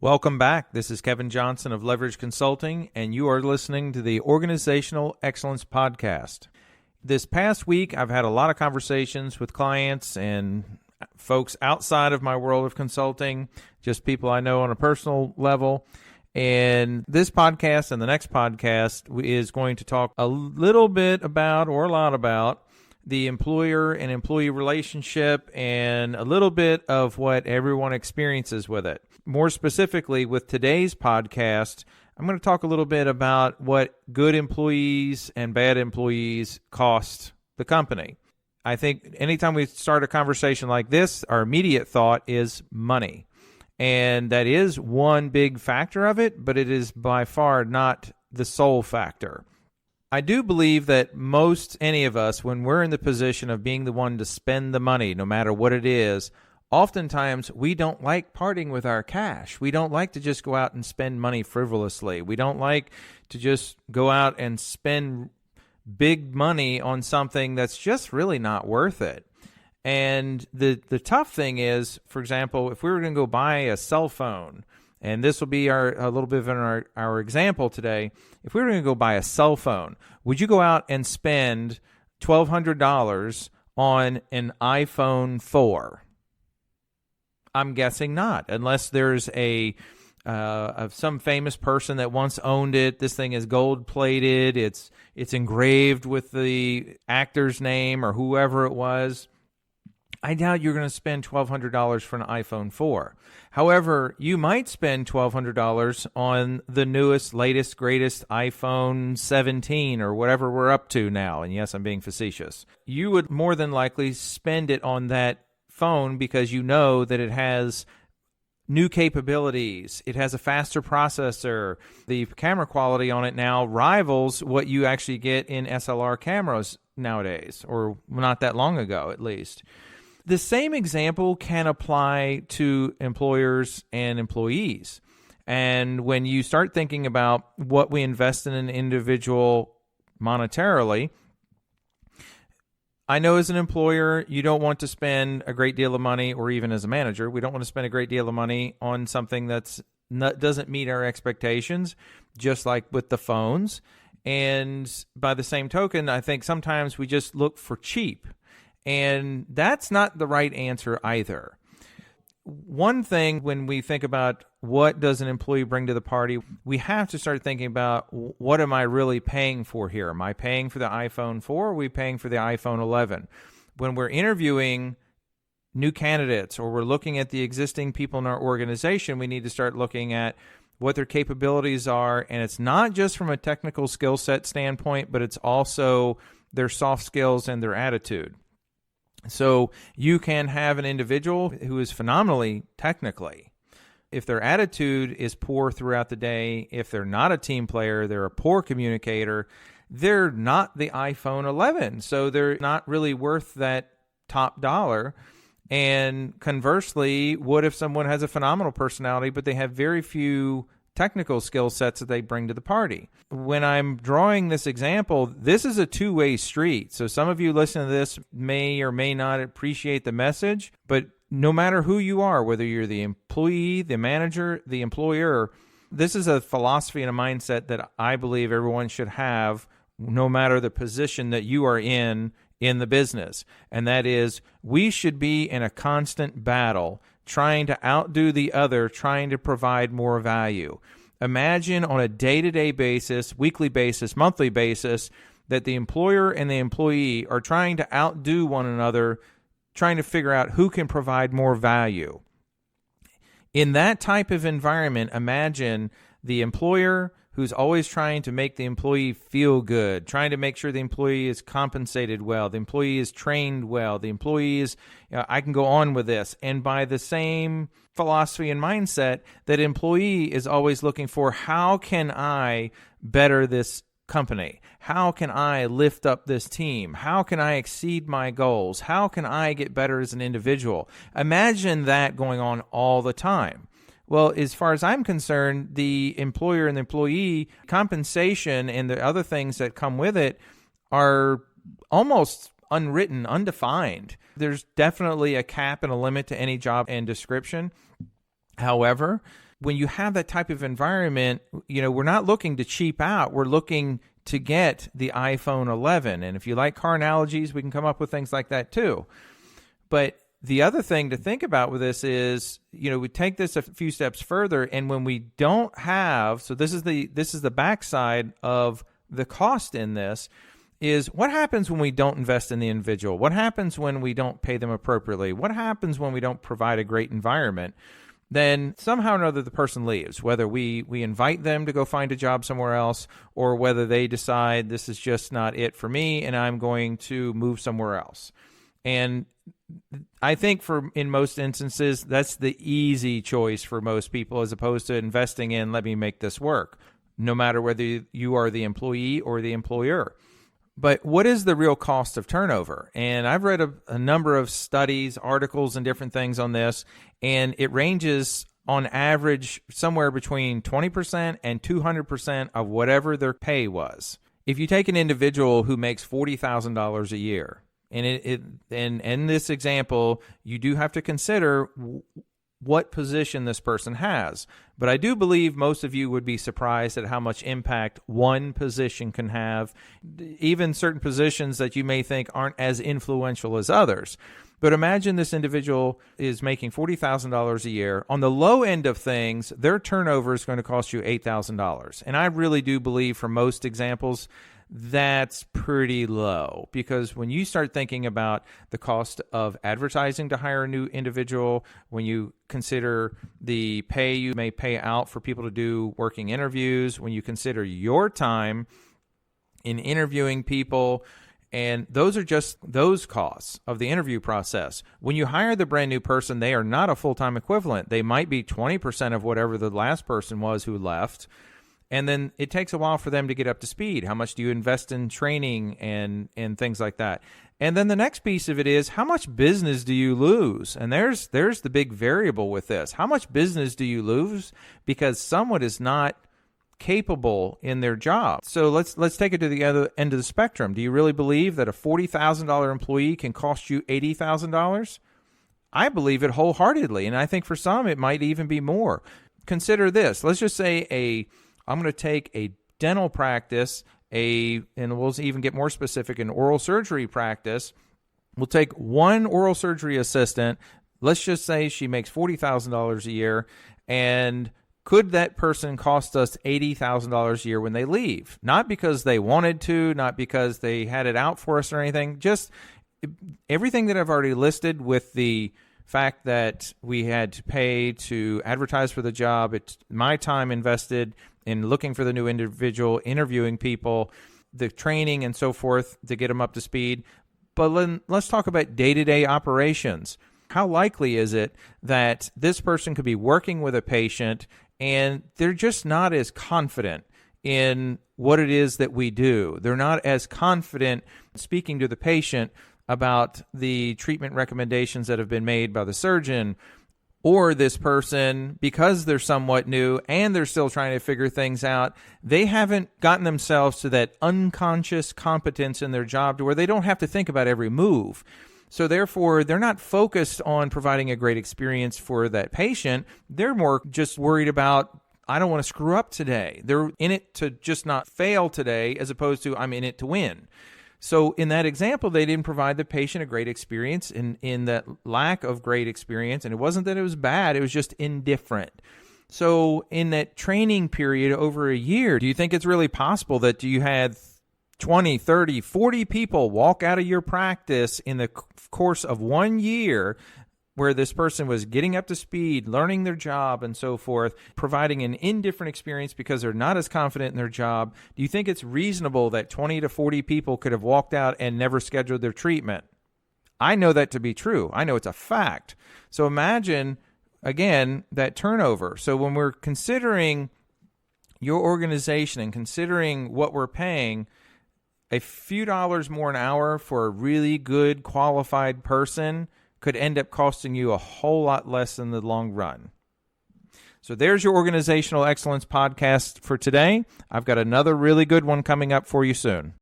Welcome back. This is Kevin Johnson of Leverage Consulting, and you are listening to the Organizational Excellence Podcast. This past week, I've had a lot of conversations with clients and folks outside of my world of consulting, just people I know on a personal level. And this podcast and the next podcast is going to talk a little bit about, or a lot about, the employer and employee relationship and a little bit of what everyone experiences with it. More specifically, with today's podcast, I'm going to talk a little bit about what good employees and bad employees cost the company. I think anytime we start a conversation like this, our immediate thought is money. And that is one big factor of it, but it is by far not the sole factor. I do believe that any of us, when we're in the position of being the one to spend the money, no matter what it is, oftentimes we don't like parting with our cash. We don't like to just go out and spend money frivolously. We don't like to just go out and spend big money on something that's just really not worth it. And the tough thing is, for example, if we were going to go buy a cell phone, and this will be a little bit of our example today. If we were going to go buy a cell phone, would you go out and spend $1,200 on an iPhone 4? I'm guessing not, unless there's some famous person that once owned it. This thing is gold-plated. It's engraved with the actor's name or whoever it was. I doubt you're going to spend $1,200 for an iPhone 4. However, you might spend $1,200 on the newest, latest, greatest iPhone 17 or whatever we're up to now. And yes, I'm being facetious. You would more than likely spend it on that phone because you know that it has new capabilities. It has a faster processor. The camera quality on it now rivals what you actually get in SLR cameras nowadays, or not that long ago at least. The same example can apply to employers and employees. And when you start thinking about what we invest in an individual monetarily, I know as an employer, you don't want to spend a great deal of money, or even as a manager, we don't want to spend a great deal of money on something that doesn't meet our expectations, just like with the phones. And by the same token, I think sometimes we just look for cheap. And that's not the right answer either. One thing, when we think about what does an employee bring to the party, we have to start thinking about, what am I really paying for here? Am I paying for the iPhone 4 or are we paying for the iPhone 11? When we're interviewing new candidates or we're looking at the existing people in our organization, we need to start looking at what their capabilities are. And it's not just from a technical skill set standpoint, but it's also their soft skills and their attitude. So you can have an individual who is phenomenally technically. If their attitude is poor throughout the day, if they're not a team player, they're a poor communicator, they're not the iPhone 11. So they're not really worth that top dollar. And conversely, what if someone has a phenomenal personality, but they have very few technical skill sets that they bring to the party? When I'm drawing this example, this is a two-way street. So some of you listening to this may or may not appreciate the message, but no matter who you are, whether you're the employee, the manager, the employer, this is a philosophy and a mindset that I believe everyone should have, no matter the position that you are in the business. And that is, we should be in a constant battle, trying to outdo the other, trying to provide more value. Imagine on a day-to-day basis, weekly basis, monthly basis, that the employer and the employee are trying to outdo one another, trying to figure out who can provide more value. In that type of environment, imagine the employer who's always trying to make the employee feel good, trying to make sure the employee is compensated well, the employee is trained well, the employee is, I can go on with this. And by the same philosophy and mindset, that employee is always looking for, how can I better this company? How can I lift up this team? How can I exceed my goals? How can I get better as an individual? Imagine that going on all the time. Well, as far as I'm concerned, the employer and the employee compensation and the other things that come with it are almost unwritten, undefined. There's definitely a cap and a limit to any job and description. However, when you have that type of environment, we're not looking to cheap out. We're looking to get the iPhone 11. And if you like car analogies, we can come up with things like that too. But the other thing to think about with this is, we take this a few steps further, and when we don't have, so this is the backside of the cost in this, is what happens when we don't invest in the individual? What happens when we don't pay them appropriately? What happens when we don't provide a great environment? Then somehow or another the person leaves, whether we invite them to go find a job somewhere else, or whether they decide this is just not it for me and I'm going to move somewhere else. And I think in most instances, that's the easy choice for most people, as opposed to investing in, let me make this work, no matter whether you are the employee or the employer. But what is the real cost of turnover? And I've read a number of studies, articles, and different things on this, and it ranges on average somewhere between 20% and 200% of whatever their pay was. If you take an individual who makes $40,000 a year, and in this example, you do have to consider what position this person has. But I do believe most of you would be surprised at how much impact one position can have, even certain positions that you may think aren't as influential as others. But imagine this individual is making $40,000 a year. On the low end of things, their turnover is going to cost you $8,000. And I really do believe, for most examples, that's pretty low, because when you start thinking about the cost of advertising to hire a new individual, when you consider the pay you may pay out for people to do working interviews, when you consider your time in interviewing people, and those are just those costs of the interview process. When you hire the brand new person, they are not a full-time equivalent. They might be 20% of whatever the last person was who left. And then it takes a while for them to get up to speed. How much do you invest in training and things like that? And then the next piece of it is, how much business do you lose? And there's the big variable with this. How much business do you lose because someone is not capable in their job? So let's take it to the other end of the spectrum. Do you really believe that a $40,000 employee can cost you $80,000? I believe it wholeheartedly, and I think for some it might even be more. Consider this. Let's just say I'm going to take a dental practice, and we'll even get more specific, an oral surgery practice. We'll take one oral surgery assistant. Let's just say she makes $40,000 a year, and could that person cost us $80,000 a year when they leave? Not because they wanted to, not because they had it out for us or anything, just everything that I've already listed, with the fact that we had to pay to advertise for the job. It's my time invested in looking for the new individual, interviewing people, the training and so forth to get them up to speed. But let's talk about day-to-day operations. How likely is it that this person could be working with a patient and they're just not as confident in what it is that we do? They're not as confident speaking to the patient about the treatment recommendations that have been made by the surgeon. Or this person, because they're somewhat new and they're still trying to figure things out, they haven't gotten themselves to that unconscious competence in their job to where they don't have to think about every move. So therefore, they're not focused on providing a great experience for that patient. They're more just worried about, I don't want to screw up today. They're in it to just not fail today, as opposed to I'm in it to win. So in that example, they didn't provide the patient a great experience in that lack of great experience. And it wasn't that it was bad, it was just indifferent. So in that training period over a year, do you think it's really possible that you had 20, 30, 40 people walk out of your practice in the course of 1 year, where this person was getting up to speed, learning their job and so forth, providing an indifferent experience because they're not as confident in their job? Do you think it's reasonable that 20 to 40 people could have walked out and never scheduled their treatment? I know that to be true. I know it's a fact. So imagine, again, that turnover. So when we're considering your organization and considering what we're paying, a few dollars more an hour for a really good qualified person could end up costing you a whole lot less in the long run. So there's your Organizational Excellence podcast for today. I've got another really good one coming up for you soon.